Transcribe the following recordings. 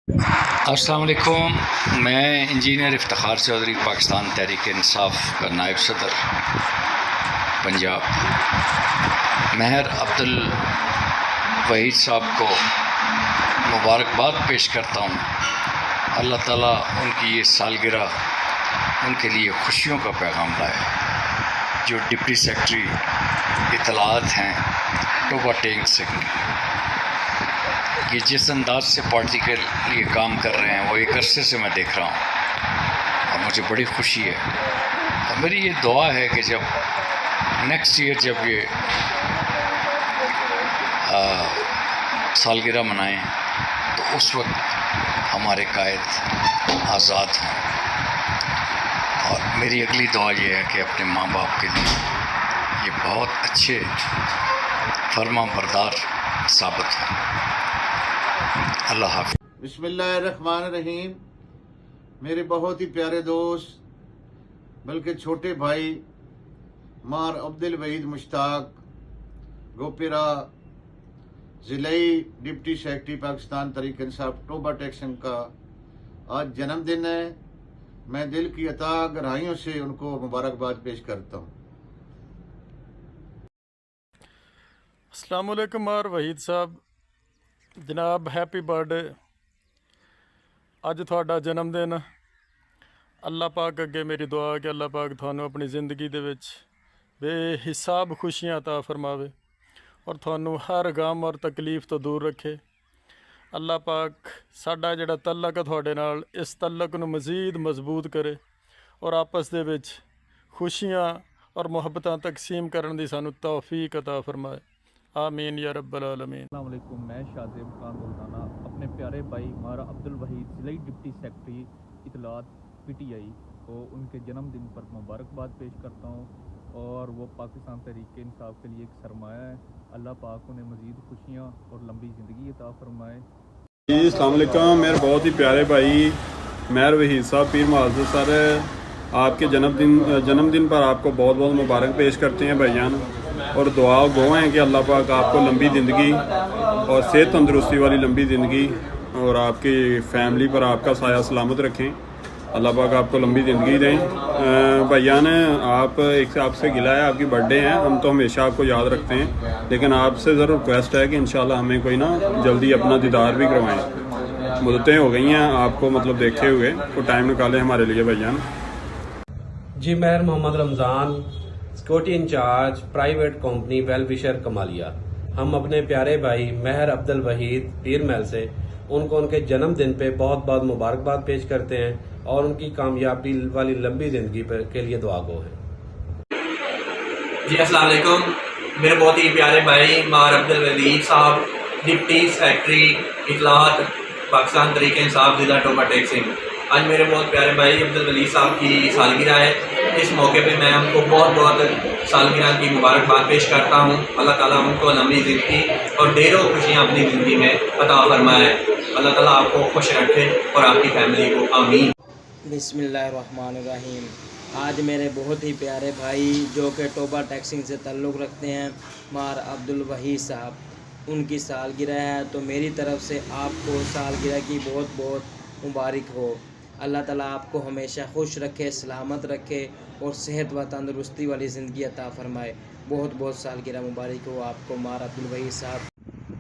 السلام علیکم. میں انجینئر افتخار چودھری، پاکستان تحریک انصاف کا نائب صدر پنجاب، ماہر عبد الوحید صاحب کو مبارکباد پیش کرتا ہوں. اللہ تعالیٰ ان کی یہ سالگرہ ان کے لیے خوشیوں کا پیغام لائے. جو ڈپٹی سیکرٹری اطلاعات ہیں ٹوبہ ٹینک سنگھ، یہ جس انداز سے پارٹی کے لیے کام کر رہے ہیں وہ ایک عرصے سے میں دیکھ رہا ہوں اور مجھے بڑی خوشی ہے. اور میری یہ دعا ہے کہ جب نیکسٹ ایئر جب یہ سالگرہ منائیں تو اس وقت ہمارے قائد آزاد ہوں. اور میری اگلی دعا یہ ہے کہ اپنے ماں باپ کے لیے یہ بہت اچھے فرما بردار ثابت ہوں. اللہ حافظ. بسم اللہ الرحمن الرحیم. میرے بہت ہی پیارے دوست بلکہ چھوٹے بھائی مار عبد الوحید مشتاق گوپیرا، ضلعی deputy secretary Pakistan Tehreek Insaf Toba tank Singh کا آج جنم دن ہے. میں دل کی عطا گہرائیوں سے ان کو مبارکباد پیش کرتا ہوں. السلام علیکم مار وحید صاحب جناب، ہیپی برتھڈے. اج تھوڑا جنم دن. اللہ پاک اگے میری دعا ہے کہ اللہ پاک تھانوں اپنی زندگی دے وچ بے حساب خوشیاں عطا فرماوے اور تھانوں ہر غم اور تکلیف تو دور رکھے. اللہ پاک ساڈا جڑا تعلق ہے تھوڑے نال، اس تعلق نو مزید مضبوط کرے اور آپس دے وچ خوشیاں اور محبتاں تقسیم کرن دی سانوں توفیق عطا فرمائے. آمین یا رب العالمین. السلام علیکم. میں شازیب خان ملتانہ اپنے پیارے بھائی مارا عبد الوحید ضلعی ڈپٹی سیکرٹری اطلاعات PTI کو ان کے جنم دن پر مبارکباد پیش کرتا ہوں. اور وہ پاکستان تحریک انصاف کے لیے ایک سرمایہ ہے. اللہ پاک انہیں مزید خوشیاں اور لمبی زندگی عطا فرمائے. جی السلام علیکم. میرے بہت ہی پیارے بھائی ماہر وحید صاحب پیر معزز سر، آپ کے جنم دن پر آپ کو بہت بہت مبارک پیش کرتے ہیں بھائی جان، اور دعا گو ہیں کہ اللہ پاک آپ کو لمبی زندگی اور صحت تندرستی والی لمبی زندگی اور آپ کی فیملی پر آپ کا سایہ سلامت رکھیں. اللہ پاک آپ کو لمبی زندگی دیں. بھائی جان آپ سے گلہ ہے، آپ کی برتھ ڈے ہے، ہم تو ہمیشہ آپ کو یاد رکھتے ہیں، لیکن آپ سے ضرور ریکویسٹ ہے کہ انشاءاللہ ہمیں کوئی نا جلدی اپنا دیدار بھی کروائیں. مدتیں ہو گئی ہیں آپ کو مطلب دیکھے ہوئے، تو ٹائم نکالیں ہمارے لیے بھائی جان. جی Mahir Muhammad Ramzan, security incharge private company ویل وشر کمالیہ. ہم اپنے پیارے بھائی ماہر عبد الوحید پیر محل سے ان کو ان کے جنم دن پہ بہت بہت مبارکباد پیش کرتے ہیں اور ان کی کامیابی والی لمبی زندگی کے لیے دعا گو ہیں. جی السلام علیکم. میرے بہت ہی پیارے بھائی مار عبد الوحید صاحب ڈپٹی سیکرٹری اطلاعات پاکستان تحریک انصاف ضلع ٹوبہ ٹینک سنگھ. آج میرے بہت پیارے بھائی عبد الوحید صاحب کی سالگرہ ہے. اس موقع پہ میں ان کو بہت بہت سالگرہ کی مبارکباد پیش کرتا ہوں. اللہ تعالیٰ ان کو لمبی زندگی اور ڈھیروں خوشیاں اپنی زندگی میں عطا فرمائے. اللہ تعالیٰ آپ کو خوش رکھے اور آپ کی فیملی کو. آمین. بسم اللہ الرحمن الرحیم. آج میرے بہت ہی پیارے بھائی جو کہ ٹوبہ ٹینک سنگھ سے تعلق رکھتے ہیں، مار عبد الوحید صاحب، ان کی سالگرہ ہے، تو میری طرف سے آپ کو سالگرہ کی بہت بہت مبارک ہو. اللہ تعالیٰ آپ کو ہمیشہ خوش رکھے، سلامت رکھے اور صحت و تندرستی والی زندگی عطا فرمائے. بہت بہت سالگرہ مبارک ہو آپ کو مار عبد الوحید صاحب.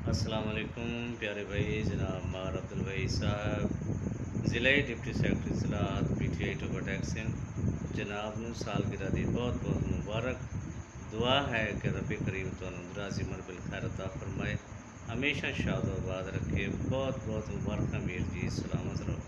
السلام علیکم پیارے بھائی جناب مار عبد الوحید صاحب ضلعی ڈپٹی سیکرٹری اطلاعات PTI ٹوبہ ٹینک سنگھ. جناب نو سالگرہ دی بہت بہت مبارک. دعا ہے کہ رب کریم تانوں دراز عمر بالخیر عطا فرمائے، ہمیشہ شاد و آباد رکھے. بہت بہت مبارک امیر جی، سلامت رہو.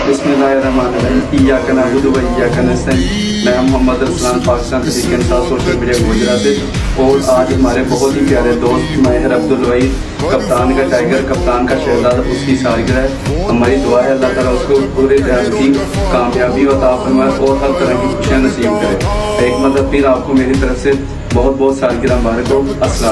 بسم اللہ الرحمن الرحیم. ایاک نعبد و ایاک نستعین. میں محمد ارسلان، پاکستان تحریک انصاف سوشل میڈیا گجرات سے. اور آج ہمارے بہت ہی پیارے دوست ماہر عبد الوحید، کپتان کا ٹائیگر، کپتان کا شہزادہ، اس کی سالگرہ ہے. ہماری دعا ہے اللہ تعالیٰ اس کو پورے جہان کی کامیابی عطا فرمائے اور ہر طرح کی خوشیاں نصیب کرے. ایک مدد پھر آپ کو میری طرف سے بہت بہت سالگرہ مبارک ہو. السلام.